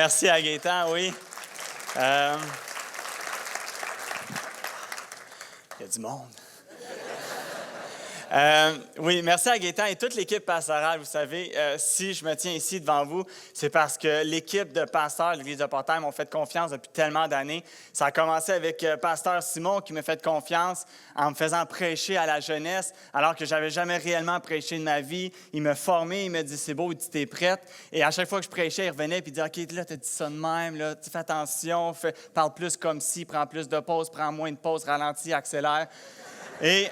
Merci à Gaétan, oui. Il y a du monde. Oui, merci à Gaétan et toute l'équipe pastorale. Vous savez, si je me tiens ici devant vous, c'est parce que l'équipe de pasteurs de l'Église de Portail m'ont fait confiance depuis tellement d'années. Ça a commencé avec pasteur Simon qui m'a fait confiance en me faisant prêcher à la jeunesse alors que j'avais jamais réellement prêché de ma vie. Il m'a formé, il m'a dit « c'est beau, il dit t'es prête ». Et à chaque fois que je prêchais, il revenait et il disait « OK, là, tu as dit ça de même, là, fais attention, parle plus comme ci, prends plus de pauses, prends moins de pauses, ralentis, accélère ». Et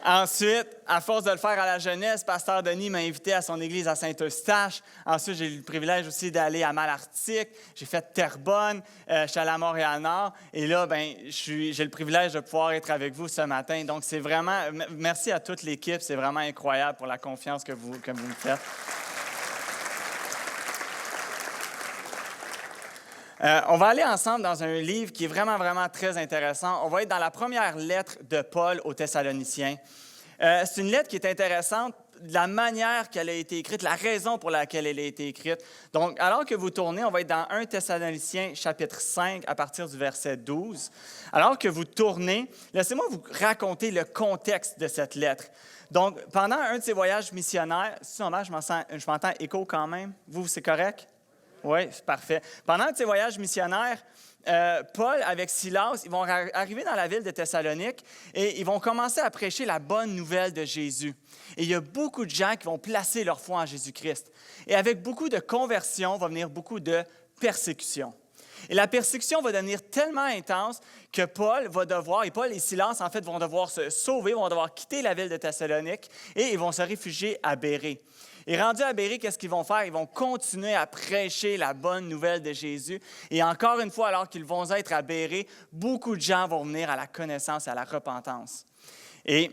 ensuite, à force de le faire à la jeunesse, pasteur Denis m'a invité à son église à Saint-Eustache. Ensuite, j'ai eu le privilège aussi d'aller à Malartic. J'ai fait Terrebonne. Je suis allé à Montréal-Nord. Et là, j'ai le privilège de pouvoir être avec vous ce matin. Donc, c'est vraiment... Merci à toute l'équipe. C'est vraiment incroyable pour la confiance que vous me faites. On va aller ensemble dans un livre qui est vraiment, vraiment très intéressant. On va être dans la première lettre de Paul aux Thessaloniciens. C'est une lettre qui est intéressante de la manière qu'elle a été écrite, la raison pour laquelle elle a été écrite. Donc, alors que vous tournez, on va être dans 1 Thessaloniciens, chapitre 5, à partir du verset 12. Alors que vous tournez, laissez-moi vous raconter le contexte de cette lettre. Donc, pendant un de ces voyages missionnaires, c'est normal, je m'entends écho quand même. Vous, c'est correct? Oui, c'est parfait. Pendant un de ces voyages missionnaires, Paul, avec Silas, ils vont arriver dans la ville de Thessalonique et ils vont commencer à prêcher la bonne nouvelle de Jésus. Et il y a beaucoup de gens qui vont placer leur foi en Jésus-Christ. Et avec beaucoup de conversion, va venir beaucoup de persécution. Et la persécution va devenir tellement intense que Paul et Silas, en fait, vont devoir se sauver, vont devoir quitter la ville de Thessalonique et ils vont se réfugier à Bérée. Et rendus à Bérée, qu'est-ce qu'ils vont faire? Ils vont continuer à prêcher la bonne nouvelle de Jésus. Et encore une fois, alors qu'ils vont être à Bérée, beaucoup de gens vont venir à la connaissance et à la repentance. Et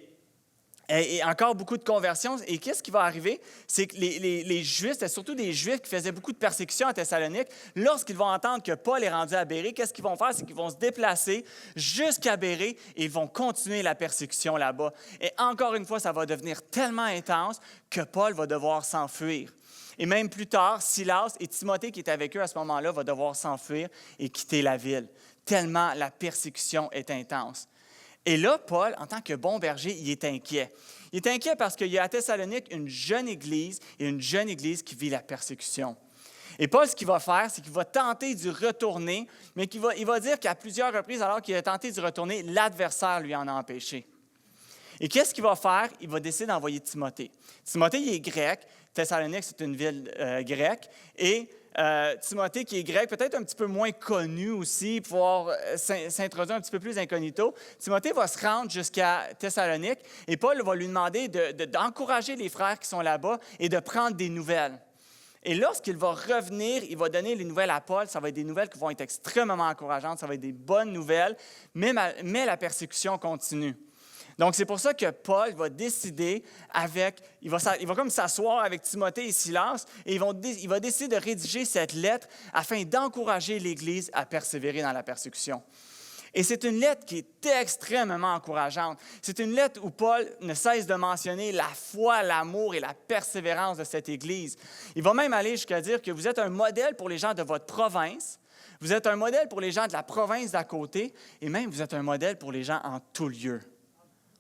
encore beaucoup de conversions. Et qu'est-ce qui va arriver? C'est que les Juifs, c'était surtout des Juifs qui faisaient beaucoup de persécutions à Thessalonique. Lorsqu'ils vont entendre que Paul est rendu à Bérée, qu'est-ce qu'ils vont faire? C'est qu'ils vont se déplacer jusqu'à Bérée et ils vont continuer la persécution là-bas. Et encore une fois, ça va devenir tellement intense que Paul va devoir s'enfuir. Et même plus tard, Silas et Timothée, qui étaient avec eux à ce moment-là, vont devoir s'enfuir et quitter la ville, tellement la persécution est intense. Et là, Paul, en tant que bon berger, il est inquiet. Il est inquiet parce qu'il y a à Thessalonique une jeune Église qui vit la persécution. Et Paul, ce qu'il va faire, c'est qu'il va tenter d'y retourner, mais il va dire qu'à plusieurs reprises, alors qu'il a tenté d'y retourner, l'adversaire lui en a empêché. Et qu'est-ce qu'il va faire? Il va décider d'envoyer Timothée. Timothée, il est grec. Thessalonique, c'est une ville grecque. Et Timothée, qui est grec, peut-être un petit peu moins connu aussi, pouvoir s'introduire un petit peu plus incognito. Timothée va se rendre jusqu'à Thessalonique et Paul va lui demander d'encourager les frères qui sont là-bas et de prendre des nouvelles. Et lorsqu'il va revenir, il va donner les nouvelles à Paul. Ça va être des nouvelles qui vont être extrêmement encourageantes, ça va être des bonnes nouvelles, mais la persécution continue. Donc, c'est pour ça que Paul va décider il va comme s'asseoir avec Timothée et Silas et il va décider de rédiger cette lettre afin d'encourager l'Église à persévérer dans la persécution. Et c'est une lettre qui est extrêmement encourageante. C'est une lettre où Paul ne cesse de mentionner la foi, l'amour et la persévérance de cette Église. Il va même aller jusqu'à dire que vous êtes un modèle pour les gens de votre province, vous êtes un modèle pour les gens de la province d'à côté et même vous êtes un modèle pour les gens en tout lieu.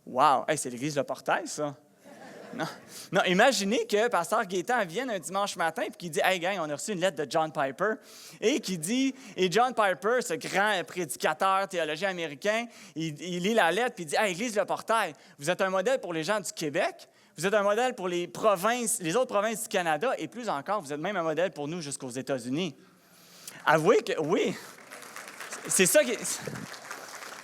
Wow! Hey, c'est l'église Le Portail, ça? Non, imaginez que pasteur Gaétan vienne un dimanche matin et qu'il dit « Hey, gang, on a reçu une lettre de John Piper. » Et qui dit, et John Piper, ce grand prédicateur, théologien américain, il lit la lettre et il dit « Hey, église Le Portail, vous êtes un modèle pour les gens du Québec, vous êtes un modèle pour les autres provinces du Canada et plus encore, vous êtes même un modèle pour nous jusqu'aux États-Unis. » Avouez que, oui, c'est ça qui...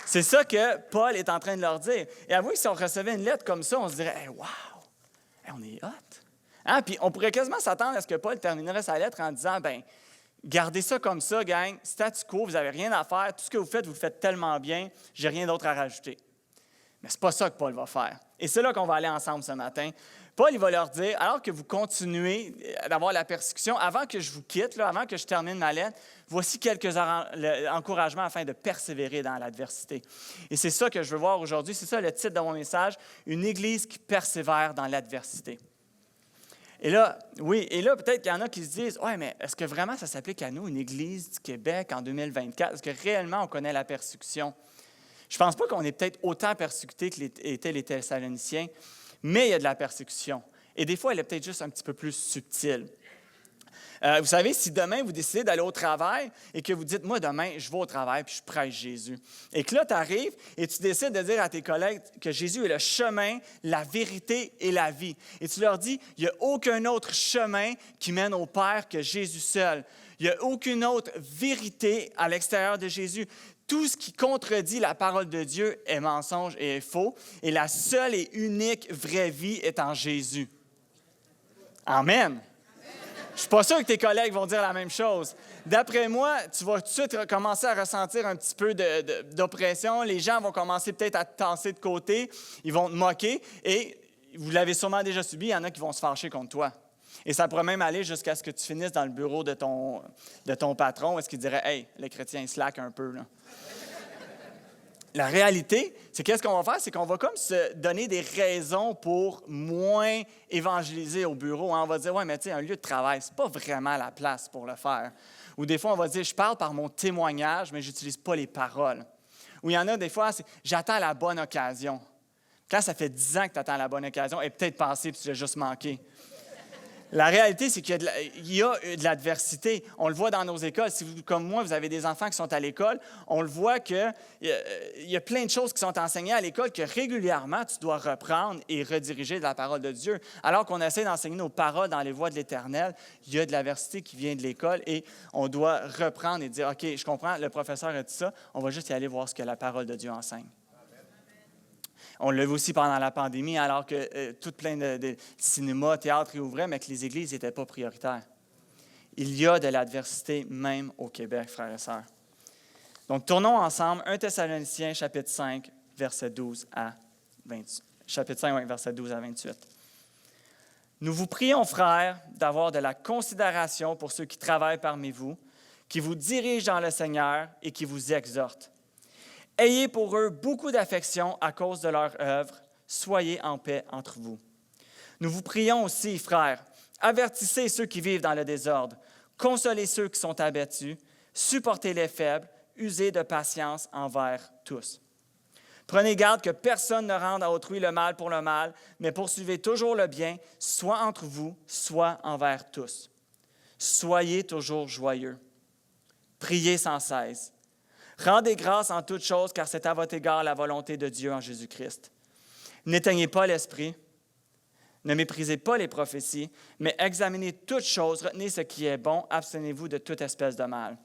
C'est ça que Paul est en train de leur dire. Et avouez que si on recevait une lettre comme ça, on se dirait hey, « Wow! Hey, on est hot! » Hein? Puis on pourrait quasiment s'attendre à ce que Paul terminerait sa lettre en disant « Bien, gardez ça comme ça, gang, statu quo, vous n'avez rien à faire, tout ce que vous le faites tellement bien, j'ai rien d'autre à rajouter. » Mais ce n'est pas ça que Paul va faire. Et c'est là qu'on va aller ensemble ce matin. Paul, il va leur dire, alors que vous continuez d'avoir la persécution, avant que je vous quitte, avant que je termine ma lettre, voici quelques encouragements afin de persévérer dans l'adversité. Et c'est ça que je veux voir aujourd'hui. C'est ça le titre de mon message, « Une Église qui persévère dans l'adversité ». Et là, peut-être qu'il y en a qui se disent, « Ouais, mais est-ce que vraiment ça s'applique à nous, une Église du Québec en 2024? Est-ce que réellement on connaît la persécution? » Je ne pense pas qu'on est peut-être autant persécutés qu'étaient les Thessaloniciens, mais il y a de la persécution. Et des fois, elle est peut-être juste un petit peu plus subtile. Vous savez, si demain, vous décidez d'aller au travail et que vous dites, « Moi, demain, je vais au travail puis je prêche Jésus. » Et que là, tu arrives et tu décides de dire à tes collègues que Jésus est le chemin, la vérité et la vie. Et tu leur dis, « Il n'y a aucun autre chemin qui mène au Père que Jésus seul. Il n'y a aucune autre vérité à l'extérieur de Jésus. Tout ce qui contredit la parole de Dieu est mensonge et est faux. Et la seule et unique vraie vie est en Jésus. » Amen. Je ne suis pas sûr que tes collègues vont dire la même chose. D'après moi, tu vas tout de suite commencer à ressentir un petit peu d'oppression. Les gens vont commencer peut-être à te tasser de côté. Ils vont te moquer. Et vous l'avez sûrement déjà subi, il y en a qui vont se fâcher contre toi. Et ça pourrait même aller jusqu'à ce que tu finisses dans le bureau de ton patron. Est-ce qu'il dirait « Hey, les chrétiens, ils slack un peu. » là. La réalité, c'est qu'est-ce qu'on va faire? C'est qu'on va comme se donner des raisons pour moins évangéliser au bureau. Hein? On va dire, ouais, mais tu sais, un lieu de travail, c'est pas vraiment la place pour le faire. Ou des fois, on va dire, je parle par mon témoignage, mais je n'utilise pas les paroles. Ou il y en a des fois, c'est, j'attends la bonne occasion. Quand ça fait 10 ans que tu attends la bonne occasion, elle est peut-être passée puis tu l'as juste manqué. La réalité, c'est qu'il y a de l'adversité. On le voit dans nos écoles. Si vous, comme moi, vous avez des enfants qui sont à l'école, on le voit qu'il y a plein de choses qui sont enseignées à l'école que régulièrement, tu dois reprendre et rediriger de la parole de Dieu. Alors qu'on essaie d'enseigner nos paroles dans les voies de l'Éternel, il y a de l'adversité qui vient de l'école et on doit reprendre et dire, « OK, je comprends, le professeur a dit ça, on va juste y aller voir ce que la parole de Dieu enseigne. » On l'a vu aussi pendant la pandémie, alors que tout plein de cinémas, théâtres réouvraient, mais que les églises n'étaient pas prioritaires. Il y a de l'adversité même au Québec, frères et sœurs. Donc, tournons ensemble 1 Thessaloniciens, chapitre 5, verset 12 à 28. Chapitre 5, verset 12 à 28. « Nous vous prions, frères, d'avoir de la considération pour ceux qui travaillent parmi vous, qui vous dirigent dans le Seigneur et qui vous exhortent. Ayez pour eux beaucoup d'affection à cause de leur œuvre. Soyez en paix entre vous. Nous vous prions aussi, frères, avertissez ceux qui vivent dans le désordre, consolez ceux qui sont abattus, supportez les faibles, usez de patience envers tous. Prenez garde que personne ne rende à autrui le mal pour le mal, mais poursuivez toujours le bien, soit entre vous, soit envers tous. Soyez toujours joyeux. Priez sans cesse. Rendez grâce en toutes choses, car c'est à votre égard la volonté de Dieu en Jésus-Christ. N'éteignez pas l'esprit, ne méprisez pas les prophéties, mais examinez toutes choses, retenez ce qui est bon, abstenez-vous de toute espèce de mal.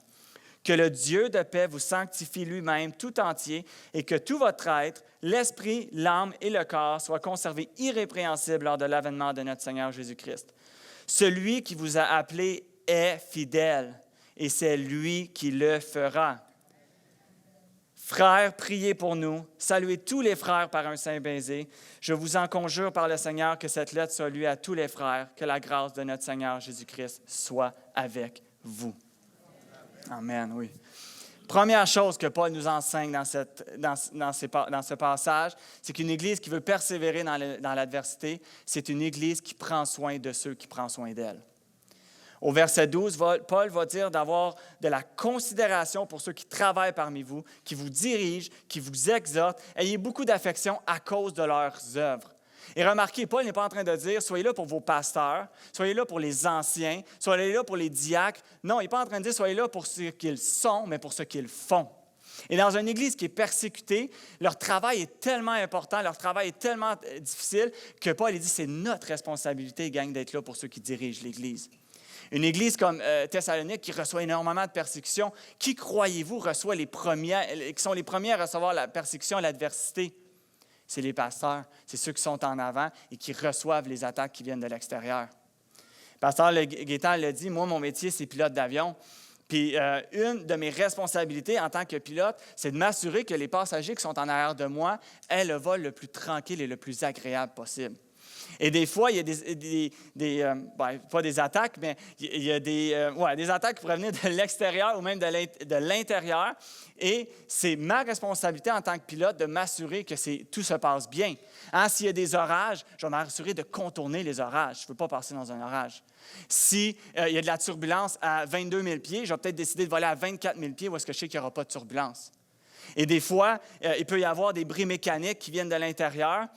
Que le Dieu de paix vous sanctifie lui-même tout entier et que tout votre être, l'esprit, l'âme et le corps soient conservés irrépréhensibles lors de l'avènement de notre Seigneur Jésus-Christ. Celui qui vous a appelé est fidèle et c'est lui qui le fera. Frères, priez pour nous. Saluez tous les frères par un saint baiser. Je vous en conjure par le Seigneur que cette lettre soit lue à tous les frères, que la grâce de notre Seigneur Jésus-Christ soit avec vous. Amen, oui. Première chose que Paul nous enseigne dans ce passage, c'est qu'une Église qui veut persévérer dans l'adversité, c'est une Église qui prend soin de ceux qui prennent soin d'elle. Au verset 12, Paul va dire d'avoir de la considération pour ceux qui travaillent parmi vous, qui vous dirigent, qui vous exhortent. Ayez beaucoup d'affection à cause de leurs œuvres. Et remarquez, Paul n'est pas en train de dire « Soyez là pour vos pasteurs, soyez là pour les anciens, soyez là pour les diacres. » Non, il n'est pas en train de dire « Soyez là pour ce qu'ils sont, mais pour ce qu'ils font. » Et dans une Église qui est persécutée, leur travail est tellement important, leur travail est tellement difficile que Paul il dit « C'est notre responsabilité, gang, d'être là pour ceux qui dirigent l'Église. » Une Église comme Thessalonique qui reçoit énormément de persécutions, qui, croyez-vous, qui sont les premiers à recevoir la persécution et l'adversité? C'est les pasteurs, c'est ceux qui sont en avant et qui reçoivent les attaques qui viennent de l'extérieur. Pasteur Gaétan l'a dit, moi, mon métier, c'est pilote d'avion. Puis une de mes responsabilités en tant que pilote, c'est de m'assurer que les passagers qui sont en arrière de moi aient le vol le plus tranquille et le plus agréable possible. Et des fois, il y a pas des attaques, mais il y a des attaques qui pourraient venir de l'extérieur ou même de l'intérieur. Et c'est ma responsabilité en tant que pilote de m'assurer que tout se passe bien. S'il y a des orages, je vais m'assurer de contourner les orages. Je ne veux pas passer dans un orage. S'il y a de la turbulence à 22 000 pieds, je vais peut-être décider de voler à 24 000 pieds où est-ce que je sais qu'il n'y aura pas de turbulence. Et des fois, il peut y avoir des bris mécaniques qui viennent de l'intérieur.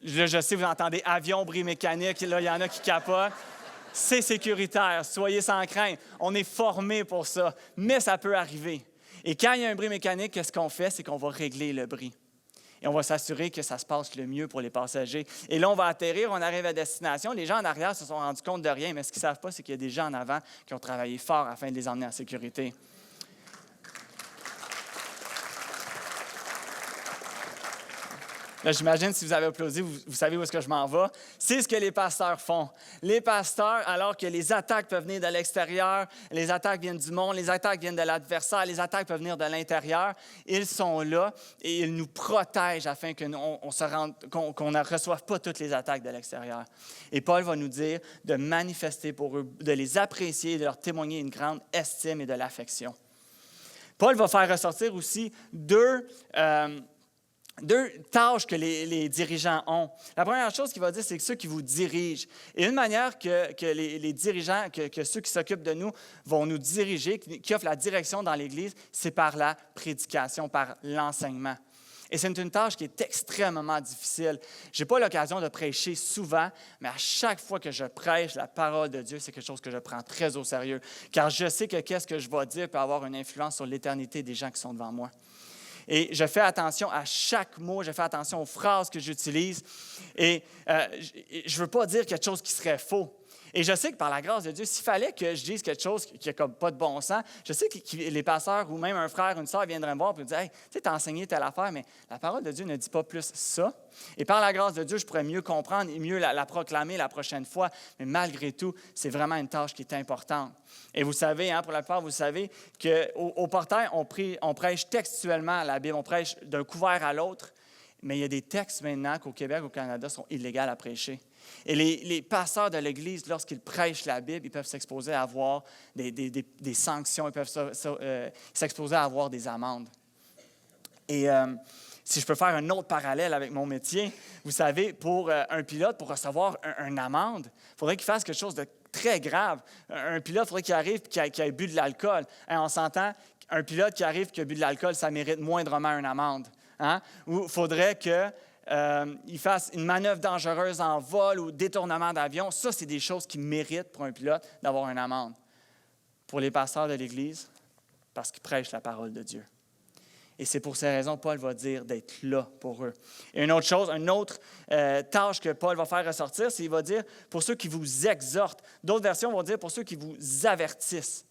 Je sais, vous entendez avion, bris mécanique, là, il y en a qui capotent. C'est sécuritaire, soyez sans crainte. On est formé pour ça, mais ça peut arriver. Et quand il y a un bris mécanique, qu'est-ce qu'on fait? C'est qu'on va régler le bris. Et on va s'assurer que ça se passe le mieux pour les passagers. Et là, on va atterrir, on arrive à destination. Les gens en arrière se sont rendus compte de rien, mais ce qu'ils ne savent pas, c'est qu'il y a des gens en avant qui ont travaillé fort afin de les emmener en sécurité. Là, j'imagine, si vous avez applaudi, vous savez où est-ce que je m'en vais. C'est ce que les pasteurs font. Les pasteurs, alors que les attaques peuvent venir de l'extérieur, les attaques viennent du monde, les attaques viennent de l'adversaire, les attaques peuvent venir de l'intérieur, ils sont là et ils nous protègent afin qu'on ne reçoive pas toutes les attaques de l'extérieur. Et Paul va nous dire de manifester pour eux, de les apprécier, de leur témoigner une grande estime et de l'affection. Paul va faire ressortir aussi deux tâches que les dirigeants ont. La première chose qu'il va dire, c'est que ceux qui vous dirigent. Et une manière que les dirigeants, que ceux qui s'occupent de nous vont nous diriger, qui offrent la direction dans l'Église, c'est par la prédication, par l'enseignement. Et c'est une tâche qui est extrêmement difficile. Je n'ai pas l'occasion de prêcher souvent, mais à chaque fois que je prêche la parole de Dieu, c'est quelque chose que je prends très au sérieux, car je sais que qu'est-ce que je vais dire peut avoir une influence sur l'éternité des gens qui sont devant moi. Et je fais attention à chaque mot, je fais attention aux phrases que j'utilise. Et je ne veux pas dire quelque chose qui serait faux. Et je sais que par la grâce de Dieu, s'il fallait que je dise quelque chose qui n'a comme pas de bon sens, je sais que les pasteurs ou même un frère, une sœur viendraient me voir et me dire « Hey, tu sais, tu as enseigné telle affaire, mais la parole de Dieu ne dit pas plus ça. » Et par la grâce de Dieu, je pourrais mieux comprendre et mieux la proclamer la prochaine fois. Mais malgré tout, c'est vraiment une tâche qui est importante. Et vous savez, pour la plupart, vous savez qu'au portail, on prêche textuellement la Bible, on prêche d'un couvert à l'autre. Mais il y a des textes maintenant qu'au Québec, au Canada, sont illégaux à prêcher. Et les pasteurs de l'Église, lorsqu'ils prêchent la Bible, ils peuvent s'exposer à avoir des sanctions, ils peuvent s'exposer à avoir des amendes. Et si je peux faire un autre parallèle avec mon métier, vous savez, pour un pilote, pour recevoir une amende, il faudrait qu'il fasse quelque chose de très grave. Un pilote, il faudrait qu'il arrive et qu'il ait bu de l'alcool. On s'entend, un pilote qui arrive et qui a bu de l'alcool, ça mérite moindrement une amende. Ou il faudrait qu'il fasse une manœuvre dangereuse en vol ou détournement d'avion. Ça, c'est des choses qui méritent pour un pilote d'avoir une amende. Pour les pasteurs de l'Église, parce qu'ils prêchent la parole de Dieu. Et c'est pour ces raisons, Paul va dire d'être là pour eux. Et une autre tâche que Paul va faire ressortir, c'est qu'il va dire pour ceux qui vous exhortent. D'autres versions vont dire pour ceux qui vous avertissent.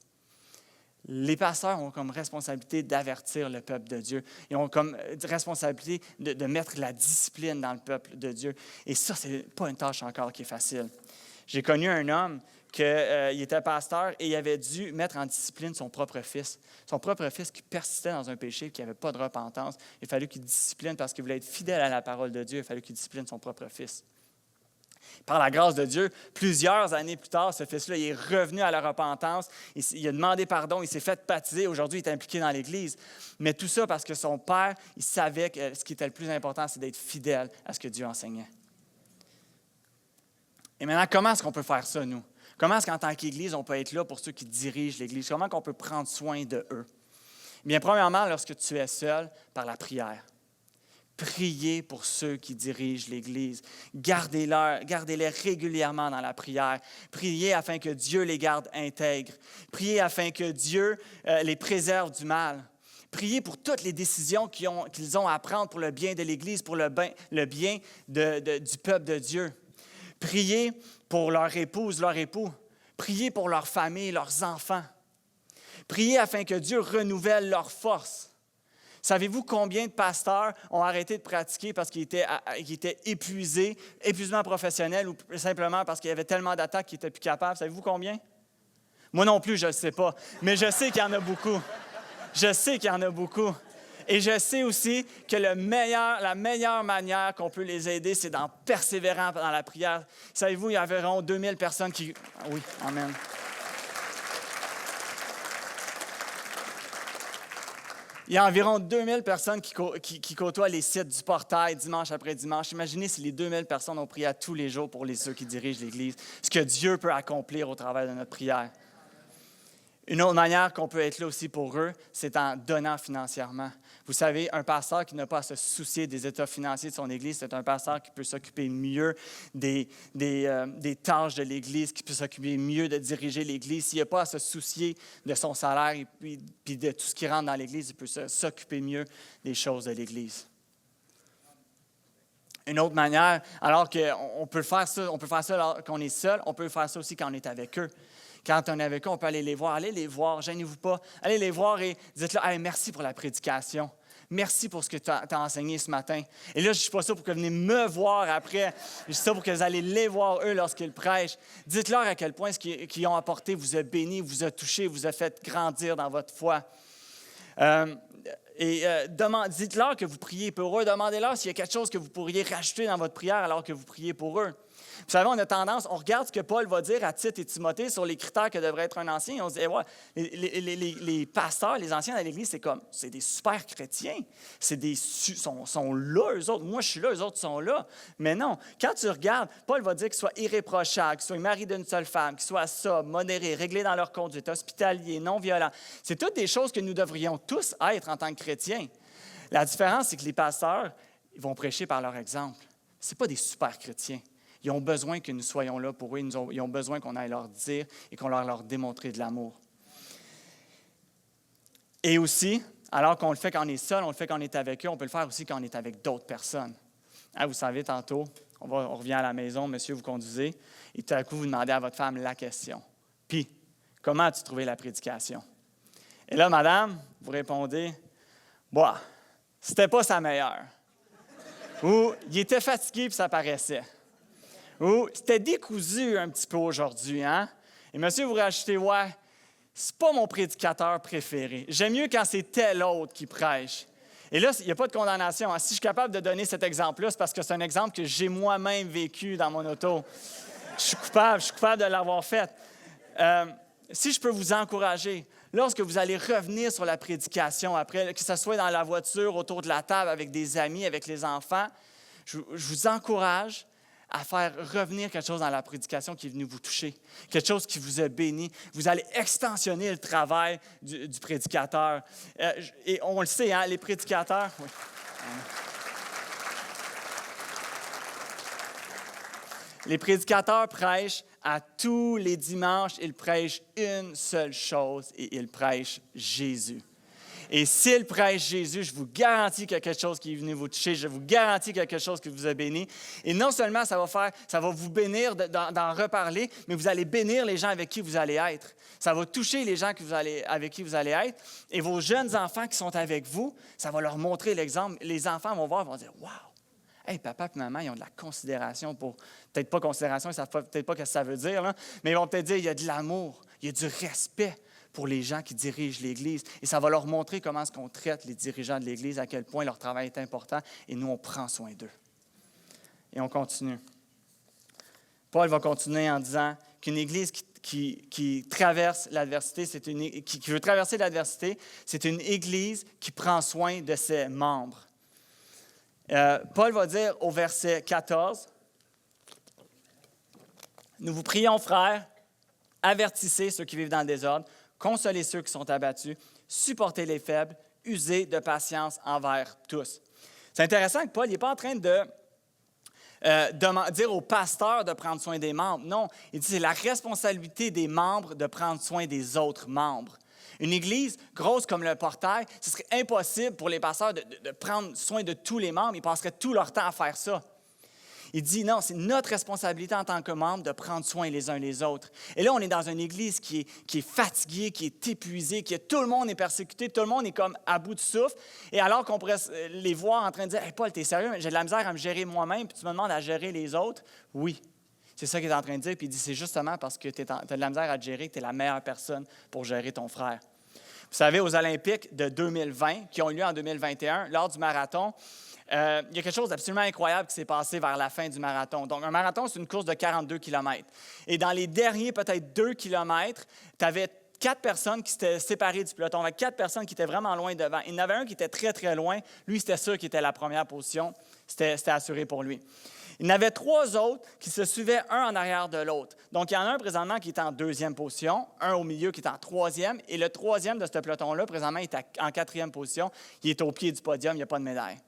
Les pasteurs ont comme responsabilité d'avertir le peuple de Dieu. Ils ont comme responsabilité de mettre la discipline dans le peuple de Dieu. Et ça, ce n'est pas une tâche encore qui est facile. J'ai connu un homme qui était pasteur et il avait dû mettre en discipline son propre fils. Son propre fils qui persistait dans un péché et qui n'avait pas de repentance. Il fallait qu'il discipline parce qu'il voulait être fidèle à la parole de Dieu. Il fallait qu'il discipline son propre fils. Par la grâce de Dieu, plusieurs années plus tard, ce fils-là il est revenu à la repentance, il a demandé pardon, il s'est fait baptiser, aujourd'hui il est impliqué dans l'Église. Mais tout ça parce que son père, il savait que ce qui était le plus important, c'est d'être fidèle à ce que Dieu enseignait. Et maintenant, comment est-ce qu'on peut faire ça, nous? Comment est-ce qu'en tant qu'Église, on peut être là pour ceux qui dirigent l'Église? Comment on peut prendre soin de eux? Bien, premièrement, lorsque tu es seul, par la prière. Priez pour ceux qui dirigent l'Église. Gardez-les régulièrement dans la prière. Priez afin que Dieu les garde intègres. Priez afin que Dieu les préserve du mal. Priez pour toutes les décisions qu'ils ont à prendre pour le bien de l'Église, pour le bien du peuple de Dieu. Priez pour leur épouse, leur époux. Priez pour leur famille, leurs enfants. Priez afin que Dieu renouvelle leur force. Savez-vous combien de pasteurs ont arrêté de pratiquer parce qu'ils étaient épuisés, épuisement professionnel ou simplement parce qu'il y avait tellement d'attaques qu'ils n'étaient plus capables? Savez-vous combien? Moi non plus, je ne le sais pas, mais je sais qu'il y en a beaucoup. Je sais qu'il y en a beaucoup. Et je sais aussi que la meilleure manière qu'on peut les aider, c'est d'en persévérant dans la prière. Savez-vous, il y a environ 2000 personnes qui... Oui, amen. Il y a environ 2000 personnes qui côtoient les sites du portail dimanche après dimanche. Imaginez si les 2000 personnes ont prié à tous les jours pour ceux qui dirigent l'Église, ce que Dieu peut accomplir au travers de notre prière. Une autre manière qu'on peut être là aussi pour eux, c'est en donnant financièrement. Vous savez, un pasteur qui n'a pas à se soucier des états financiers de son Église, c'est un pasteur qui peut s'occuper mieux des tâches de l'Église, qui peut s'occuper mieux de diriger l'Église. S'il n'a pas à se soucier de son salaire et puis de tout ce qui rentre dans l'Église, il peut s'occuper mieux des choses de l'Église. Une autre manière, alors qu'on peut faire ça alors qu'on est seul, on peut faire ça aussi quand on est avec eux. Quand on est avec eux, on peut aller les voir. Allez les voir, gênez-vous pas. Allez les voir et dites-leur hey, « merci pour la prédication. Merci pour ce que tu as enseigné ce matin. » Et là, je ne dis pas ça pour que vous venez me voir après. Je dis ça pour que vous allez les voir, eux, lorsqu'ils prêchent. Dites-leur à quel point ce qu'ils ont apporté vous a béni, vous a touché, vous a fait grandir dans votre foi. Dites-leur que vous priez pour eux. Demandez-leur s'il y a quelque chose que vous pourriez rajouter dans votre prière alors que vous priez pour eux. Vous savez, on a tendance, on regarde ce que Paul va dire à Tite et Timothée sur les critères que devrait être un ancien. Et on se dit, ouais, les pasteurs, les anciens dans l'Église, c'est des super chrétiens. Sont là, eux autres. Moi, je suis là, eux autres sont là. Mais non, quand tu regardes, Paul va dire qu'ils soient irréprochables, qu'ils soient maris d'une seule femme, qu'ils soient sobres, modérés, réglés dans leur conduite, hospitaliers, non violents. C'est toutes des choses que nous devrions tous être en tant que chrétiens. La différence, c'est que les pasteurs, ils vont prêcher par leur exemple. Ce n'est pas des super chrétiens. Ils ont besoin que nous soyons là pour eux. Ils ont besoin qu'on aille leur dire et qu'on leur démontrer de l'amour. Et aussi, alors qu'on le fait quand on est seul, on le fait quand on est avec eux, on peut le faire aussi quand on est avec d'autres personnes. Hein, vous savez, tantôt, on revient à la maison, monsieur, vous conduisez, et tout à coup, vous demandez à votre femme la question. Puis, comment as-tu trouvé la prédication? Et là, madame, vous répondez, bah, c'était pas sa meilleure. Ou, il était fatigué puis ça paraissait. Ou c'était décousu un petit peu aujourd'hui, hein? Et monsieur, vous rajoutez, ouais, c'est pas mon prédicateur préféré. J'aime mieux quand c'est tel autre qui prêche. Et là, il n'y a pas de condamnation. Hein? Si je suis capable de donner cet exemple-là, c'est parce que c'est un exemple que j'ai moi-même vécu dans mon auto. Je suis coupable de l'avoir fait. Si je peux vous encourager, lorsque vous allez revenir sur la prédication après, que ce soit dans la voiture, autour de la table, avec des amis, avec les enfants, je vous encourage à faire revenir quelque chose dans la prédication qui est venu vous toucher, quelque chose qui vous a béni. Vous allez extensionner le travail du prédicateur. Et on le sait, hein, les prédicateurs... Oui. Les prédicateurs prêchent à tous les dimanches. Ils prêchent une seule chose et ils prêchent Jésus. Et s'il prêche Jésus, je vous garantis qu'il y a quelque chose qui est venu vous toucher. Je vous garantis qu'il y a quelque chose qui vous a béni. Et non seulement ça va vous bénir d'en reparler, mais vous allez bénir les gens avec qui vous allez être. Ça va toucher les gens avec qui vous allez être. Et vos jeunes enfants qui sont avec vous, ça va leur montrer l'exemple. Les enfants vont voir et vont dire « Wow! Hey, papa et maman, ils ont de la considération pour... Peut-être pas considération, ils ne savent peut-être pas ce que ça veut dire, là, mais ils vont peut-être dire il y a de l'amour, il y a du respect pour les gens qui dirigent l'Église. Et ça va leur montrer comment est-ce qu'on traite les dirigeants de l'Église, à quel point leur travail est important, et nous, on prend soin d'eux. Et on continue. Paul va continuer en disant qu'une Église qui traverse l'adversité, qui veut traverser l'adversité, c'est une Église qui prend soin de ses membres. Paul va dire au verset 14, « Nous vous prions, frères, avertissez ceux qui vivent dans le désordre, consolez ceux qui sont abattus, supportez les faibles, usez de patience envers tous. » C'est intéressant que Paul n'est pas en train de dire aux pasteurs de prendre soin des membres. Non, il dit que c'est la responsabilité des membres de prendre soin des autres membres. Une Église grosse comme le portail, ce serait impossible pour les pasteurs de prendre soin de tous les membres. Ils passeraient tout leur temps à faire ça. Il dit non, c'est notre responsabilité en tant que membres de prendre soin les uns les autres. Et là, on est dans une Église qui est fatiguée, qui est épuisée, tout le monde est persécuté, tout le monde est comme à bout de souffle. Et alors qu'on pourrait les voir en train de dire hey, « Paul, t'es sérieux? J'ai de la misère à me gérer moi-même, puis tu me demandes à gérer les autres? » Oui, c'est ça qu'il est en train de dire. Puis il dit « C'est justement parce que tu as de la misère à te gérer que tu es la meilleure personne pour gérer ton frère. » Vous savez, aux Olympiques de 2020, qui ont eu lieu en 2021, lors du marathon, il y a quelque chose d'absolument incroyable qui s'est passé vers la fin du marathon. Donc, un marathon, c'est une course de 42 km. Et dans les derniers, peut-être 2 km, tu avais 4 personnes qui s'étaient séparées du peloton, avec 4 personnes qui étaient vraiment loin devant. Il y en avait un qui était très, très loin. Lui, c'était sûr qu'il était à la première position. C'était assuré pour lui. Il y en avait 3 autres qui se suivaient un en arrière de l'autre. Donc, il y en a un présentement qui est en 2e position, un au milieu qui est en 3e, et le 3e de ce peloton-là, présentement, est en 4e position. Il est au pied du podium, il n'y a pas de médaille.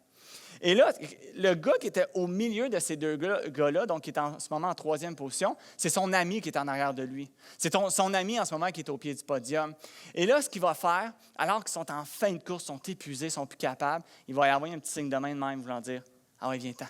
Et là, le gars qui était au milieu de ces 2 gars-là, donc qui est en ce moment en 3e position, c'est son ami qui est en arrière de lui. C'est son ami en ce moment qui est au pied du podium. Et là, ce qu'il va faire, alors qu'ils sont en fin de course, sont épuisés, sont plus capables, il va y avoir un petit signe de main de même, voulant dire « Ah oui, viens-t'en.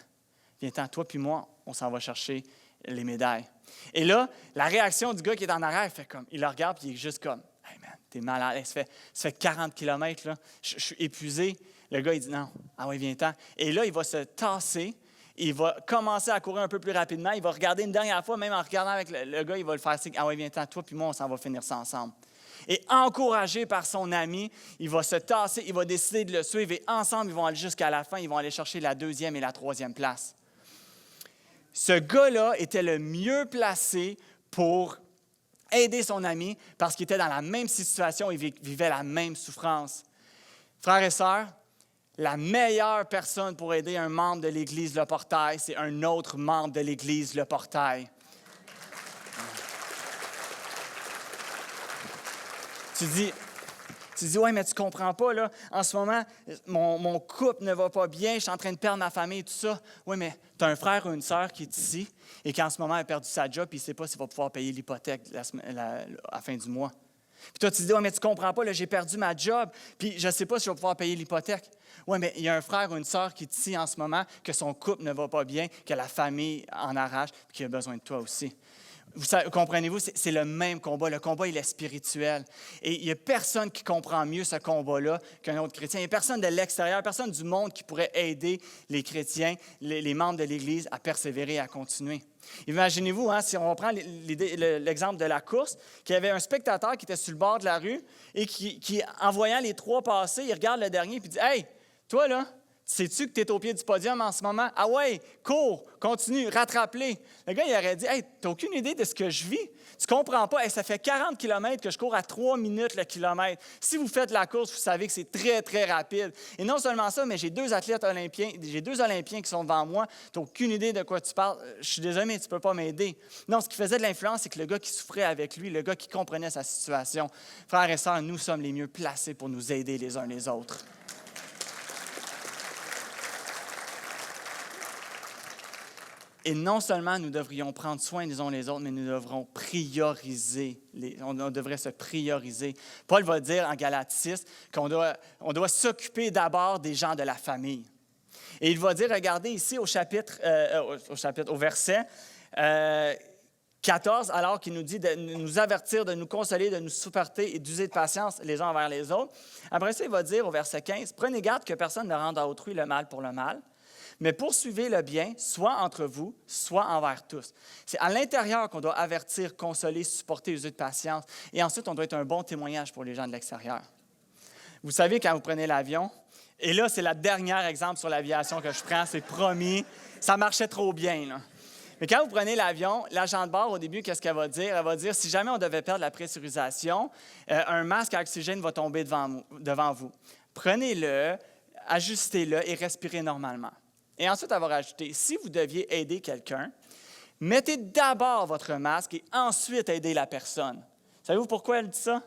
Viens-t'en, toi puis moi, on s'en va chercher les médailles. » Et là, la réaction du gars qui est en arrière, il fait comme, il le regarde puis il est juste comme « Hey man, t'es malade, ça fait 40 km, là, je suis épuisé. » Le gars, il dit non. Ah oui, viens-t'en. Et là, il va se tasser. Il va commencer à courir un peu plus rapidement. Il va regarder une dernière fois, même en regardant avec le gars, il va le faire signe. Ah oui, viens-t'en, toi puis moi, on s'en va finir ça ensemble. Et encouragé par son ami, il va se tasser, il va décider de le suivre. Et ensemble, ils vont aller jusqu'à la fin. Ils vont aller chercher la 2e et la 3e place. Ce gars-là était le mieux placé pour aider son ami parce qu'il était dans la même situation, il vivait la même souffrance. Frères et sœurs, la meilleure personne pour aider un membre de l'Église Le Portail, c'est un autre membre de l'Église Le Portail. Tu dis, ouais, mais tu comprends pas, là, en ce moment, mon couple ne va pas bien, je suis en train de perdre ma famille, tout ça. Oui, mais tu as un frère ou une sœur qui est ici et qui, en ce moment, a perdu sa job et il ne sait pas s'il va pouvoir payer l'hypothèque à la fin du mois. Puis toi, tu te dis, ouais, mais tu comprends pas, là, j'ai perdu ma job, puis je ne sais pas si je vais pouvoir payer l'hypothèque. Oui, mais il y a un frère ou une sœur qui est ici en ce moment, que son couple ne va pas bien, que la famille en arrache, puis qui a besoin de toi aussi. Comprenez-vous, c'est le même combat. Le combat, il est spirituel. Et il n'y a personne qui comprend mieux ce combat-là qu'un autre chrétien. Il n'y a personne de l'extérieur, personne du monde qui pourrait aider les chrétiens, les membres de l'Église à persévérer et à continuer. Imaginez-vous, hein, si on prend l'exemple de la course, qu'il y avait un spectateur qui était sur le bord de la rue et qui en voyant les 3 passer, il regarde le dernier et il dit « Hey, toi là, sais-tu que tu es au pied du podium en ce moment? Ah ouais, cours, continue, rattrape-les. » Le gars, il aurait dit « Hey, tu n'as aucune idée de ce que je vis? Tu ne comprends pas, hey, ça fait 40 km que je cours à 3 minutes le kilomètre. Si vous faites la course, vous savez que c'est très, très rapide. Et non seulement ça, mais j'ai 2 athlètes olympiens, j'ai 2 Olympiens qui sont devant moi. Tu n'as aucune idée de quoi tu parles. Je suis désolé, mais tu ne peux pas m'aider. » Non, ce qui faisait de l'influence, c'est que le gars qui souffrait avec lui, le gars qui comprenait sa situation, frères et sœurs, nous sommes les mieux placés pour nous aider les uns les autres. Et non seulement nous devrions prendre soin les uns les autres, mais nous devrons prioriser. On devrait se prioriser. Paul va dire en Galates 6 qu'on doit s'occuper d'abord des gens de la famille. Et il va dire, regardez ici au verset 14, alors qu'il nous dit de nous avertir, de nous consoler, de nous supporter et d'user de patience les uns envers les autres. Après ça, il va dire au verset 15, « Prenez garde que personne ne rende à autrui le mal pour le mal. Mais poursuivez le bien, soit entre vous, soit envers tous. » C'est à l'intérieur qu'on doit avertir, consoler, supporter, user de patience. Et ensuite, on doit être un bon témoignage pour les gens de l'extérieur. Vous savez, quand vous prenez l'avion, et là, c'est le dernier exemple sur l'aviation que je prends, c'est promis, ça marchait trop bien, là. Mais quand vous prenez l'avion, l'agent de bord, au début, qu'est-ce qu'elle va dire? Elle va dire, si jamais on devait perdre la pressurisation, un masque à oxygène va tomber devant vous. Prenez-le, ajustez-le et respirez normalement. Et ensuite, elle va rajouter, si vous deviez aider quelqu'un, mettez d'abord votre masque et ensuite aidez la personne. Savez-vous pourquoi elle dit ça?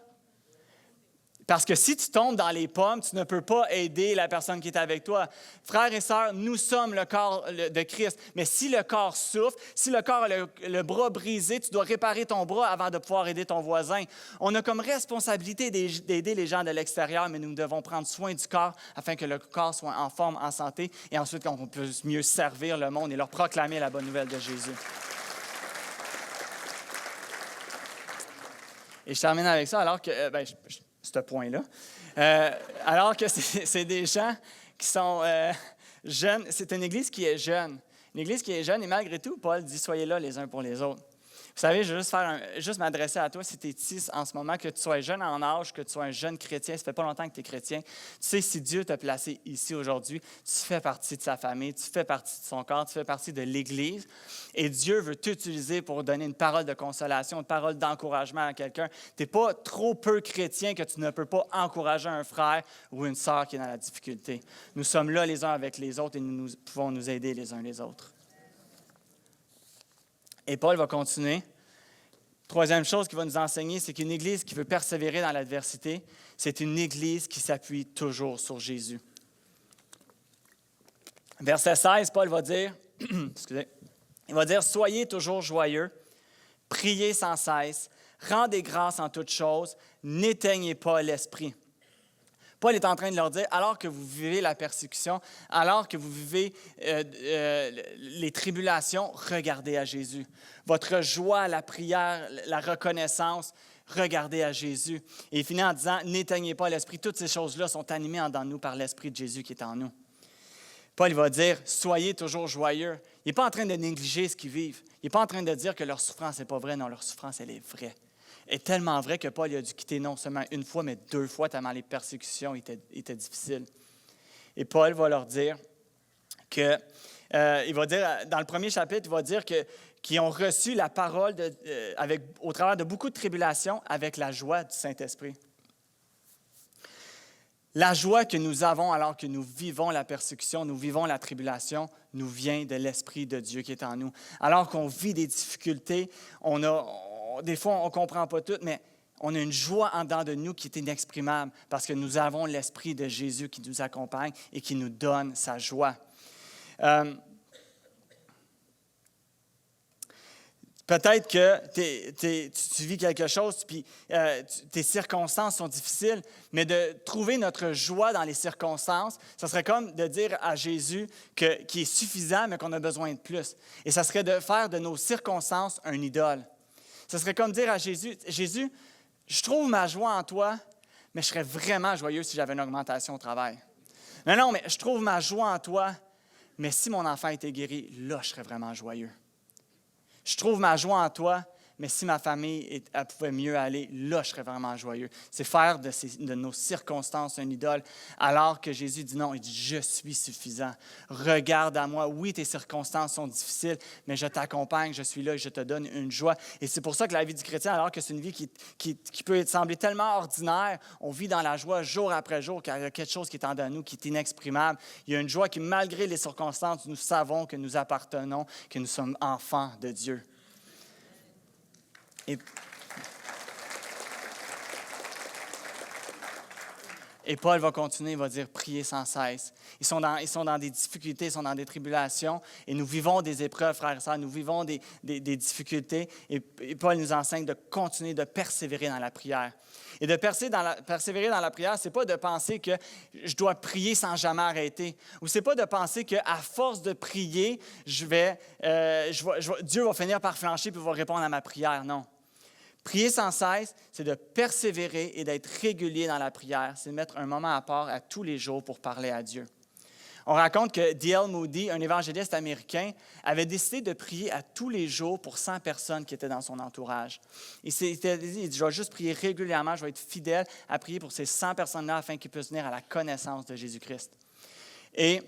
Parce que si tu tombes dans les pommes, tu ne peux pas aider la personne qui est avec toi. Frères et sœurs, nous sommes le corps de Christ. Mais si le corps souffre, si le corps a le bras brisé, tu dois réparer ton bras avant de pouvoir aider ton voisin. On a comme responsabilité d'aider les gens de l'extérieur, mais nous devons prendre soin du corps afin que le corps soit en forme, en santé, et ensuite qu'on puisse mieux servir le monde et leur proclamer la bonne nouvelle de Jésus. Et je termine avec ça, alors que... ce point-là. Alors que c'est des gens qui sont jeunes. C'est une église qui est jeune. Une église qui est jeune et malgré tout, Paul dit « Soyez là les uns pour les autres ». Vous savez, je veux juste m'adresser à toi si tu es ici en ce moment, que tu sois jeune en âge, que tu sois un jeune chrétien, ça fait pas longtemps que tu es chrétien. Tu sais, si Dieu t'a placé ici aujourd'hui, tu fais partie de sa famille, tu fais partie de son corps, tu fais partie de l'Église. Et Dieu veut t'utiliser pour donner une parole de consolation, une parole d'encouragement à quelqu'un. Tu n'es pas trop peu chrétien que tu ne peux pas encourager un frère ou une sœur qui est dans la difficulté. Nous sommes là les uns avec les autres et nous pouvons nous aider les uns les autres. Et Paul va continuer. Troisième chose qu'il va nous enseigner, c'est qu'une Église qui veut persévérer dans l'adversité, c'est une Église qui s'appuie toujours sur Jésus. Verset 16, Paul va dire, il va dire « Soyez toujours joyeux, priez sans cesse, rendez grâce en toutes choses, n'éteignez pas l'esprit. » Paul est en train de leur dire, alors que vous vivez la persécution, alors que vous vivez les tribulations, regardez à Jésus. Votre joie, la prière, la reconnaissance, regardez à Jésus. Et il finit en disant, n'éteignez pas l'esprit. Toutes ces choses-là sont animées en dedans de nous par l'Esprit de Jésus qui est en nous. Paul va dire, soyez toujours joyeux. Il n'est pas en train de négliger ce qu'ils vivent. Il n'est pas en train de dire que leur souffrance n'est pas vraie. Non, leur souffrance, elle est vraie. Est tellement vrai que Paul a dû quitter non seulement une fois, mais 2 fois, tellement les persécutions étaient difficiles. Et Paul va leur dire que, il va dire, dans le premier chapitre, il va dire qu'ils ont reçu la parole au travers de beaucoup de tribulations avec la joie du Saint-Esprit. La joie que nous avons alors que nous vivons la persécution, nous vivons la tribulation, nous vient de l'Esprit de Dieu qui est en nous. Alors qu'on vit des difficultés, des fois, on ne comprend pas tout, mais on a une joie en dedans de nous qui est inexprimable parce que nous avons l'Esprit de Jésus qui nous accompagne et qui nous donne sa joie. Peut-être que tu vis quelque chose, puis tes circonstances sont difficiles, mais de trouver notre joie dans les circonstances, ça serait comme de dire à Jésus qu'il est suffisant, mais qu'on a besoin de plus. Et ça serait de faire de nos circonstances un idole. Ce serait comme dire à Jésus, « Jésus, je trouve ma joie en toi, mais je serais vraiment joyeux si j'avais une augmentation au travail. Non, mais je trouve ma joie en toi, mais si mon enfant était guéri, là, je serais vraiment joyeux. Je trouve ma joie en toi, mais si ma famille elle pouvait mieux aller, là, je serais vraiment joyeux. » C'est faire de nos circonstances un idole, alors que Jésus dit non, il dit « Je suis suffisant. Regarde à moi. Oui, tes circonstances sont difficiles, mais je t'accompagne, je suis là et je te donne une joie. » Et c'est pour ça que la vie du chrétien, alors que c'est une vie qui peut sembler tellement ordinaire, on vit dans la joie jour après jour, car il y a quelque chose qui est en dedans de nous, qui est inexprimable. Il y a une joie qui, malgré les circonstances, nous savons que nous appartenons, que nous sommes enfants de Dieu. Et Paul va continuer, il va dire « Priez sans cesse ». Ils sont dans des difficultés, ils sont dans des tribulations, et nous vivons des épreuves, frères et sœurs, nous vivons des difficultés, et Paul nous enseigne de continuer de persévérer dans la prière. Et de persévérer dans la prière, ce n'est pas de penser que je dois prier sans jamais arrêter, ou ce n'est pas de penser qu'à force de prier, Dieu va finir par flancher et va répondre à ma prière, non. Prier sans cesse, c'est de persévérer et d'être régulier dans la prière. C'est de mettre un moment à part à tous les jours pour parler à Dieu. On raconte que D.L. Moody, un évangéliste américain, avait décidé de prier à tous les jours pour 100 personnes qui étaient dans son entourage. Il dit, je vais juste prier régulièrement, je vais être fidèle à prier pour ces 100 personnes-là afin qu'ils puissent venir à la connaissance de Jésus-Christ. Et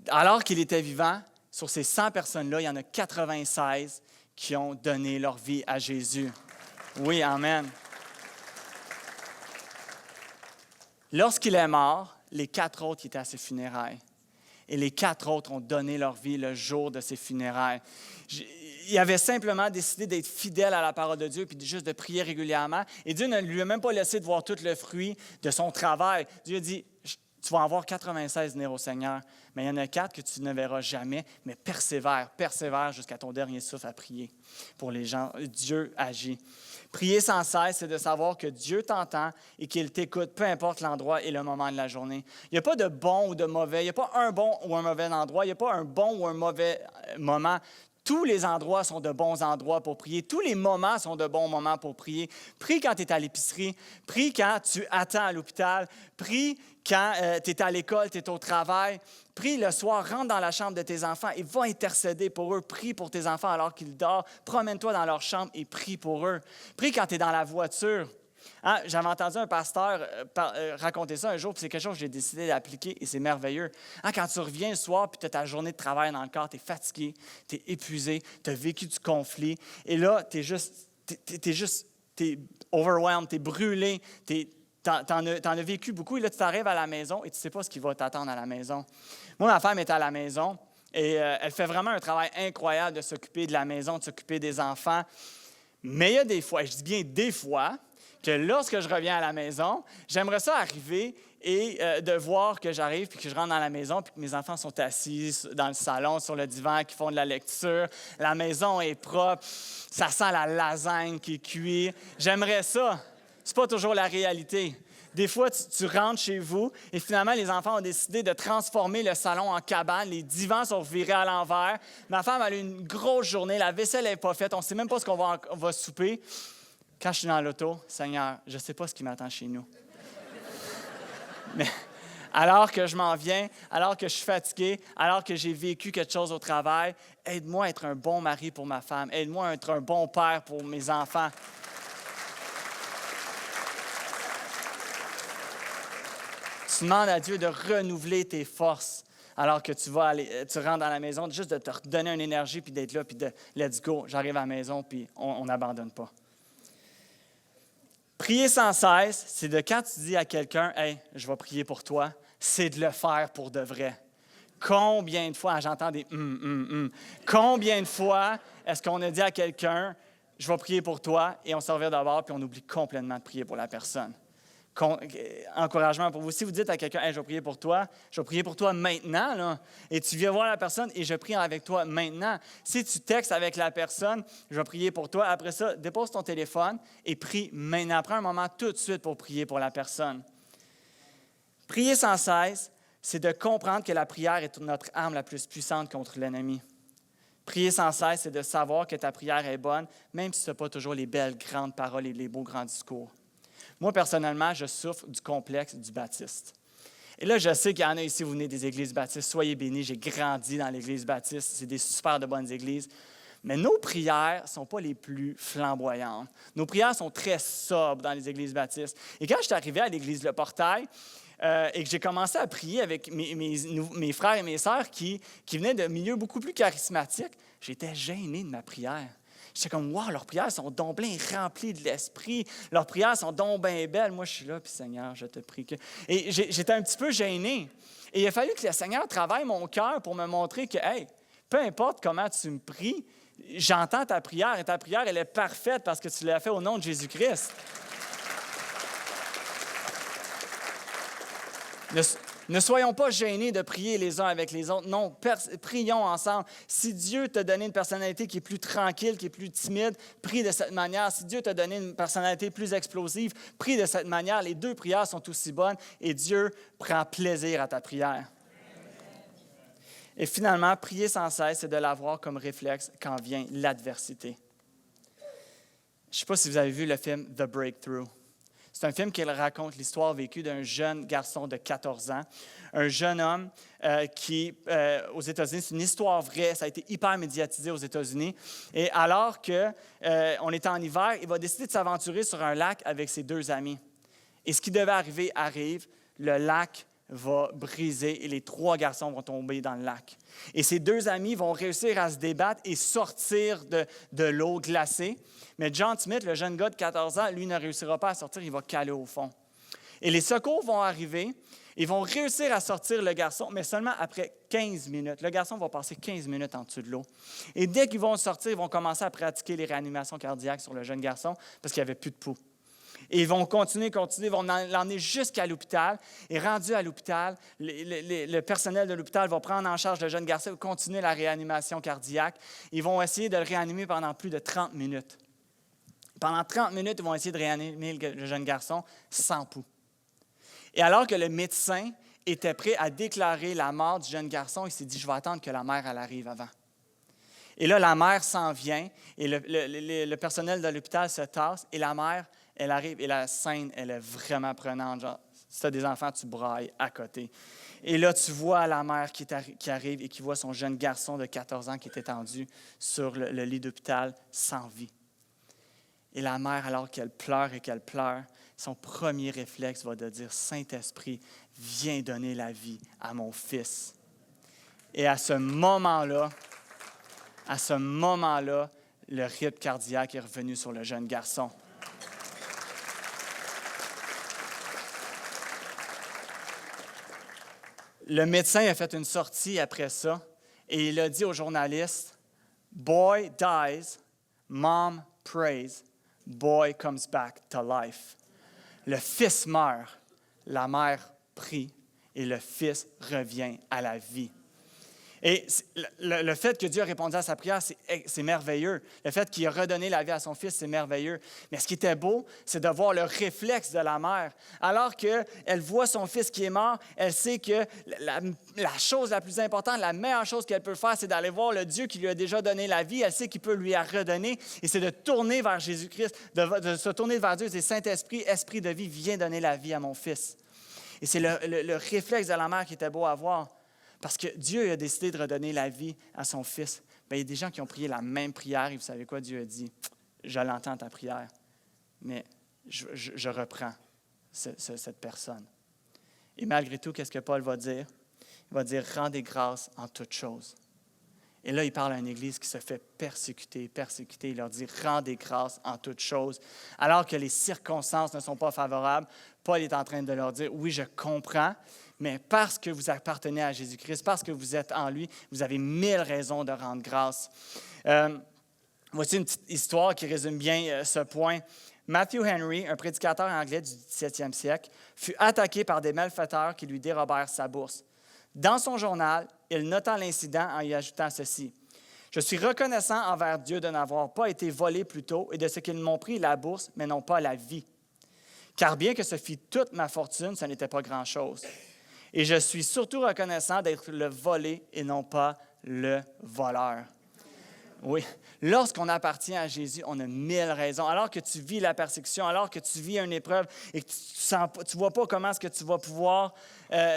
alors qu'il était vivant, sur ces 100 personnes-là, il y en a 96 qui ont donné leur vie à Jésus. Oui, amen. Lorsqu'il est mort, les 4 autres étaient à ses funérailles. Et les 4 autres ont donné leur vie le jour de ses funérailles. Il avait simplement décidé d'être fidèle à la parole de Dieu puis juste de prier régulièrement. Et Dieu ne lui a même pas laissé de voir tout le fruit de son travail. Dieu a dit, tu vas en avoir 96 venir au Seigneur, mais il y en a 4 que tu ne verras jamais, mais persévère jusqu'à ton dernier souffle à prier pour les gens. Dieu agit. Prier sans cesse, c'est de savoir que Dieu t'entend et qu'il t'écoute, peu importe l'endroit et le moment de la journée. Il n'y a pas de bon ou de mauvais, il n'y a pas un bon ou un mauvais endroit, il n'y a pas un bon ou un mauvais moment. Tous les endroits sont de bons endroits pour prier. Tous les moments sont de bons moments pour prier. Prie quand tu es à l'épicerie. Prie quand tu attends à l'hôpital. Prie quand tu es à l'école, tu es au travail. Prie le soir, rentre dans la chambre de tes enfants et va intercéder pour eux. Prie pour tes enfants alors qu'ils dorment. Promène-toi dans leur chambre et prie pour eux. Prie quand tu es dans la voiture. Hein, j'avais entendu un pasteur raconter ça un jour, puis c'est quelque chose que j'ai décidé d'appliquer et c'est merveilleux. Hein, quand tu reviens le soir, puis tu as ta journée de travail dans le corps, tu es fatigué, tu es épuisé, tu as vécu du conflit, et là, tu es overwhelmed, tu es brûlé, t'en as vécu beaucoup, et là, tu t'arrives à la maison et tu ne sais pas ce qui va t'attendre à la maison. Moi, ma femme est à la maison et elle fait vraiment un travail incroyable de s'occuper de la maison, de s'occuper des enfants. Mais il y a des fois, je dis bien des fois, que lorsque je reviens à la maison, j'aimerais ça arriver et de voir que j'arrive puis que je rentre dans la maison puis que mes enfants sont assis dans le salon, sur le divan, qui font de la lecture. La maison est propre. Ça sent la lasagne qui est cuite. J'aimerais ça. C'est pas toujours la réalité. Des fois, tu rentres chez vous et finalement, les enfants ont décidé de transformer le salon en cabane. Les divans sont virés à l'envers. Ma femme a eu une grosse journée. La vaisselle n'est pas faite. On ne sait même pas ce qu'on va souper. Quand je suis dans l'auto, Seigneur, je ne sais pas ce qui m'attend chez nous. Mais alors que je m'en viens, alors que je suis fatigué, alors que j'ai vécu quelque chose au travail, aide-moi à être un bon mari pour ma femme. Aide-moi à être un bon père pour mes enfants. Tu demandes à Dieu de renouveler tes forces alors que tu rentres dans la maison, juste de te redonner une énergie, puis d'être là, puis de « let's go », j'arrive à la maison, puis on n'abandonne pas. Prier sans cesse, c'est de quand tu dis à quelqu'un « Hey, je vais prier pour toi », c'est de le faire pour de vrai. Combien de fois, j'entends des combien de fois est-ce qu'on a dit à quelqu'un « Je vais prier pour toi » et on se revient d'abord puis on oublie complètement de prier pour la personne. Encouragement pour vous. Si vous dites à quelqu'un hey, « je vais prier pour toi », je vais prier pour toi maintenant, là, et tu viens voir la personne et je prie avec toi maintenant. Si tu textes avec la personne, je vais prier pour toi. Après ça, dépose ton téléphone et prie maintenant. Prends un moment tout de suite pour prier pour la personne. Prier sans cesse, c'est de comprendre que la prière est notre arme la plus puissante contre l'ennemi. Prier sans cesse, c'est de savoir que ta prière est bonne, même si tu n'as pas toujours les belles grandes paroles et les beaux grands discours. Moi, personnellement, je souffre du complexe du baptiste. Et là, je sais qu'il y en a ici, vous venez des églises baptistes. Soyez bénis, j'ai grandi dans l'église baptiste. C'est des super de bonnes églises. Mais nos prières ne sont pas les plus flamboyantes. Nos prières sont très sobres dans les églises baptistes. Et quand je suis arrivé à l'église Le Portail et que j'ai commencé à prier avec mes frères et mes sœurs qui venaient de milieux beaucoup plus charismatiques, j'étais gêné de ma prière. J'étais comme, wow, leurs prières sont donc bien remplies de l'esprit. Leurs prières sont donc bien belles. Moi, je suis là, puis Seigneur, je te prie que... Et j'étais un petit peu gêné. Et il a fallu que le Seigneur travaille mon cœur pour me montrer que, hey, peu importe comment tu me pries, j'entends ta prière et ta prière, elle est parfaite parce que tu l'as fait au nom de Jésus-Christ. Ne soyons pas gênés de prier les uns avec les autres. Non, prions ensemble. Si Dieu t'a donné une personnalité qui est plus tranquille, qui est plus timide, prie de cette manière. Si Dieu t'a donné une personnalité plus explosive, prie de cette manière. Les deux prières sont aussi bonnes et Dieu prend plaisir à ta prière. Et finalement, prier sans cesse, c'est de l'avoir comme réflexe quand vient l'adversité. Je ne sais pas si vous avez vu le film The Breakthrough. C'est un film qui raconte l'histoire vécue d'un jeune garçon de 14 ans, un jeune homme qui, aux États-Unis, c'est une histoire vraie, ça a été hyper médiatisé aux États-Unis. Et alors qu'on est en hiver, il va décider de s'aventurer sur un lac avec ses deux amis. Et ce qui devait arriver arrive, le lac va briser et les trois garçons vont tomber dans le lac. Et ces deux amis vont réussir à se débattre et sortir de l'eau glacée. Mais John Smith, le jeune gars de 14 ans, lui ne réussira pas à sortir, il va caler au fond. Et les secours vont arriver, ils vont réussir à sortir le garçon, mais seulement après 15 minutes. Le garçon va passer 15 minutes en dessous de l'eau. Et dès qu'ils vont sortir, ils vont commencer à pratiquer les réanimations cardiaques sur le jeune garçon parce qu'il n'y avait plus de pouls. Et ils vont continuer, ils vont l'emmener jusqu'à l'hôpital. Et rendu à l'hôpital, le personnel de l'hôpital va prendre en charge le jeune garçon et continuer la réanimation cardiaque. Ils vont essayer de le réanimer pendant plus de 30 minutes. Pendant 30 minutes, ils vont essayer de réanimer le jeune garçon sans pouls. Et alors que le médecin était prêt à déclarer la mort du jeune garçon, il s'est dit, je vais attendre que la mère elle arrive avant. Et là, la mère s'en vient et le personnel de l'hôpital se tasse et la mère, elle arrive et la scène, elle est vraiment prenante. Genre, si tu as des enfants, tu brailles à côté. Et là, tu vois la mère qui arrive et qui voit son jeune garçon de 14 ans qui est étendu sur le lit d'hôpital sans vie. Et la mère, alors qu'elle pleure, son premier réflexe va de dire, « Saint-Esprit, viens donner la vie à mon fils. » Et à ce moment-là, le rythme cardiaque est revenu sur le jeune garçon. Le médecin a fait une sortie après ça et il a dit aux journalistes, « Boy dies, mom prays, boy comes back to life. » Le fils meurt, la mère prie et le fils revient à la vie. Et le fait que Dieu a répondu à sa prière, c'est merveilleux. Le fait qu'il a redonné la vie à son fils, c'est merveilleux. Mais ce qui était beau, c'est de voir le réflexe de la mère. Alors qu'elle voit son fils qui est mort, elle sait que la chose la plus importante, la meilleure chose qu'elle peut faire, c'est d'aller voir le Dieu qui lui a déjà donné la vie. Elle sait qu'il peut lui la redonner. Et c'est de tourner vers Jésus-Christ, de se tourner vers Dieu. C'est Saint-Esprit, Esprit de vie, viens donner la vie à mon fils. Et c'est le réflexe de la mère qui était beau à voir. Parce que Dieu a décidé de redonner la vie à son fils. Bien, il y a des gens qui ont prié la même prière et vous savez quoi? Dieu a dit, « Je l'entends ta prière, mais je reprends cette personne. » Et malgré tout, qu'est-ce que Paul va dire? Il va dire, « Rendez grâce en toutes choses. » Et là, il parle à une église qui se fait persécuter. Il leur dit, « Rendez grâce en toutes choses. » Alors que les circonstances ne sont pas favorables, Paul est en train de leur dire, « Oui, je comprends. » Mais parce que vous appartenez à Jésus-Christ, parce que vous êtes en lui, vous avez 1000 raisons de rendre grâce. Voici une petite histoire qui résume bien ce point. Matthew Henry, un prédicateur anglais du 17e siècle, fut attaqué par des malfaiteurs qui lui dérobèrent sa bourse. Dans son journal, il nota l'incident en y ajoutant ceci. « Je suis reconnaissant envers Dieu de n'avoir pas été volé plus tôt et de ce qu'ils m'ont pris la bourse, mais non pas la vie. Car bien que ce fût toute ma fortune, ce n'était pas grand-chose. Et je suis surtout reconnaissant d'être le volé et non pas le voleur. » Oui, lorsqu'on appartient à Jésus, on a 1000 raisons. Alors que tu vis la persécution, alors que tu vis une épreuve et que tu ne vois pas comment est-ce que tu vas pouvoir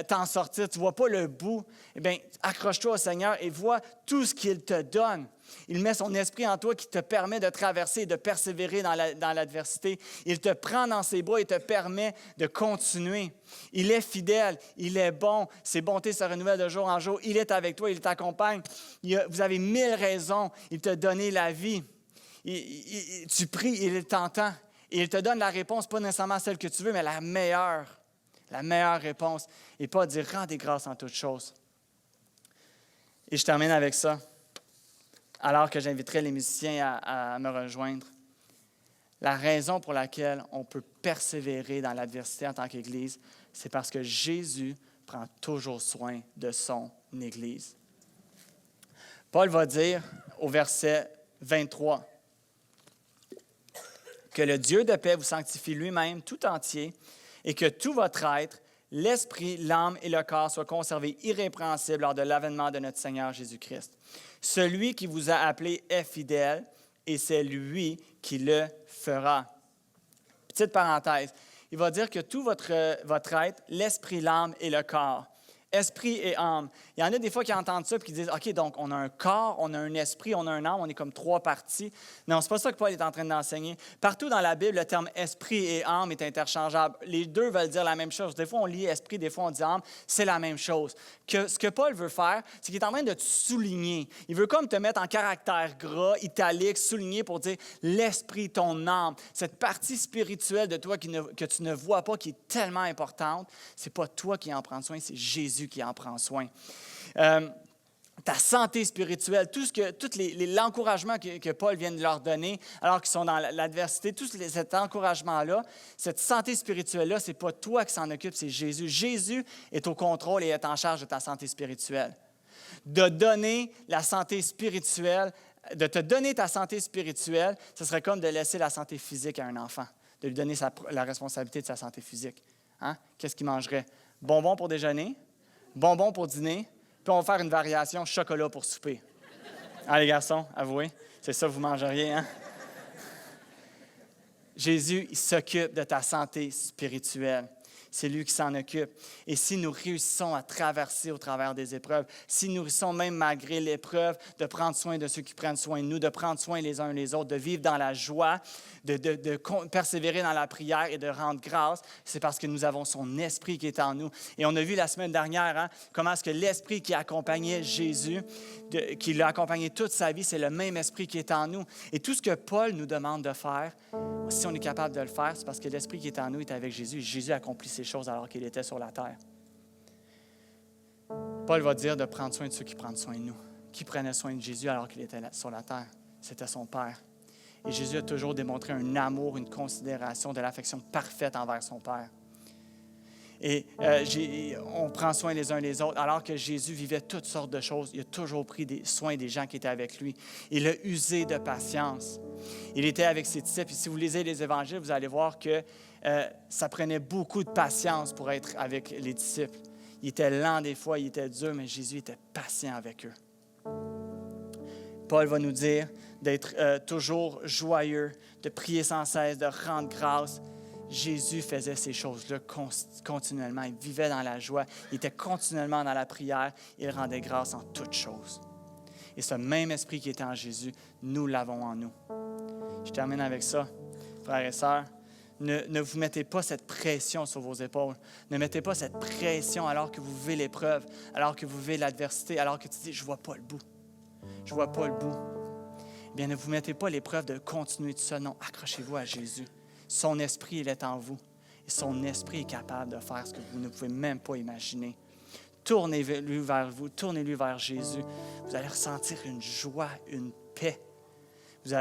t'en sortir, tu ne vois pas le bout, eh bien, accroche-toi au Seigneur et vois tout ce qu'il te donne. Il met son esprit en toi qui te permet de traverser et de persévérer dans l'adversité. Il te prend dans ses bras et te permet de continuer. Il est fidèle, il est bon, ses bontés se renouvellent de jour en jour. Il est avec toi, il t'accompagne. Vous avez 1000 raisons, il t'a donné la vie. Tu pries, il t'entend. Et il te donne la réponse, pas nécessairement celle que tu veux, mais la meilleure réponse. Et pas dire « rendez grâce en toutes choses ». Et je termine avec ça. Alors que j'inviterai les musiciens à me rejoindre, la raison pour laquelle on peut persévérer dans l'adversité en tant qu'Église, c'est parce que Jésus prend toujours soin de son Église. Paul va dire au verset 23 que le Dieu de paix vous sanctifie lui-même tout entier et que tout votre être, l'esprit, l'âme et le corps soient conservés irrépréhensibles lors de l'avènement de notre Seigneur Jésus-Christ. Celui qui vous a appelé est fidèle et c'est lui qui le fera. Petite parenthèse, il va dire que tout votre être, l'esprit, l'âme et le corps. Esprit et âme. Il y en a des fois qui entendent ça et qui disent, OK, donc on a un corps, on a un esprit, on a un âme, on est comme 3 parties. Non, ce n'est pas ça que Paul est en train d'enseigner. Partout dans la Bible, le terme esprit et âme est interchangeable. Les deux veulent dire la même chose. Des fois, on lit esprit, des fois, on dit âme. C'est la même chose. Ce que Paul veut faire, c'est qu'il est en train de te souligner. Il veut comme te mettre en caractère gras, italique, souligner pour dire l'esprit, ton âme, cette partie spirituelle de toi que tu ne vois pas, qui est tellement importante. Ce n'est pas toi qui en prends soin, c'est Jésus qui en prend soin. Ta santé spirituelle, tout l'encouragement que Paul vient de leur donner alors qu'ils sont dans l'adversité, tout cet encouragement-là, cette santé spirituelle-là, ce n'est pas toi qui s'en occupe, c'est Jésus. Jésus est au contrôle et est en charge de ta santé spirituelle. De donner la santé spirituelle, de te donner ta santé spirituelle, ce serait comme de laisser la santé physique à un enfant, de lui donner la responsabilité de sa santé physique. Hein? Qu'est-ce qu'il mangerait? Bonbons pour déjeuner, bonbons pour dîner, puis on va faire une variation chocolat pour souper. Ah, les garçons, avouez, c'est ça, vous mangeriez, hein? Jésus, il s'occupe de ta santé spirituelle. C'est lui qui s'en occupe. Et si nous réussissons à traverser au travers des épreuves, si nous réussissons même malgré l'épreuve de prendre soin de ceux qui prennent soin de nous, de prendre soin les uns les autres, de vivre dans la joie, de persévérer dans la prière et de rendre grâce, c'est parce que nous avons son esprit qui est en nous. Et on a vu la semaine dernière comment est-ce que l'esprit qui accompagnait Jésus, qui l'a accompagné toute sa vie, c'est le même esprit qui est en nous. Et tout ce que Paul nous demande de faire, si on est capable de le faire, c'est parce que l'esprit qui est en nous est avec Jésus. Jésus accomplit ces choses alors qu'il était sur la terre. Paul va dire de prendre soin de ceux qui prennent soin de nous. Qui prenait soin de Jésus alors qu'il était sur la terre? C'était son Père. Et Jésus a toujours démontré un amour, une considération, de l'affection parfaite envers son Père. Et on prend soin les uns des autres. Alors que Jésus vivait toutes sortes de choses, il a toujours pris soin des gens qui étaient avec lui. Il a usé de patience. Il était avec ses disciples. Et si vous lisez les évangiles, vous allez voir que ça prenait beaucoup de patience pour être avec les disciples. Il était lent des fois, il était dur, mais Jésus était patient avec eux. Paul va nous dire d'être toujours joyeux, de prier sans cesse, de rendre grâce. Jésus faisait ces choses-là continuellement. Il vivait dans la joie. Il était continuellement dans la prière. Il rendait grâce en toutes choses. Et ce même esprit qui était en Jésus, nous l'avons en nous. Je termine avec ça, frères et sœurs. Ne vous mettez pas cette pression sur vos épaules. Ne mettez pas cette pression alors que vous vivez l'épreuve, alors que vous vivez l'adversité, alors que tu dis « je ne vois pas le bout. Je ne vois pas le bout. » Eh bien, ne vous mettez pas l'épreuve de continuer tout ça. Non, accrochez-vous à Jésus. Son esprit, il est en vous. Et son esprit est capable de faire ce que vous ne pouvez même pas imaginer. Tournez-lui vers vous, tournez-lui vers Jésus. Vous allez ressentir une joie, une paix. Vous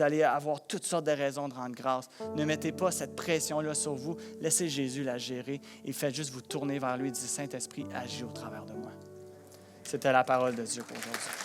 allez avoir toutes sortes de raisons de rendre grâce. Ne mettez pas cette pression-là sur vous. Laissez Jésus la gérer et faites juste vous tourner vers lui et dire « Saint-Esprit, agis au travers de moi. » C'était la parole de Dieu pour aujourd'hui.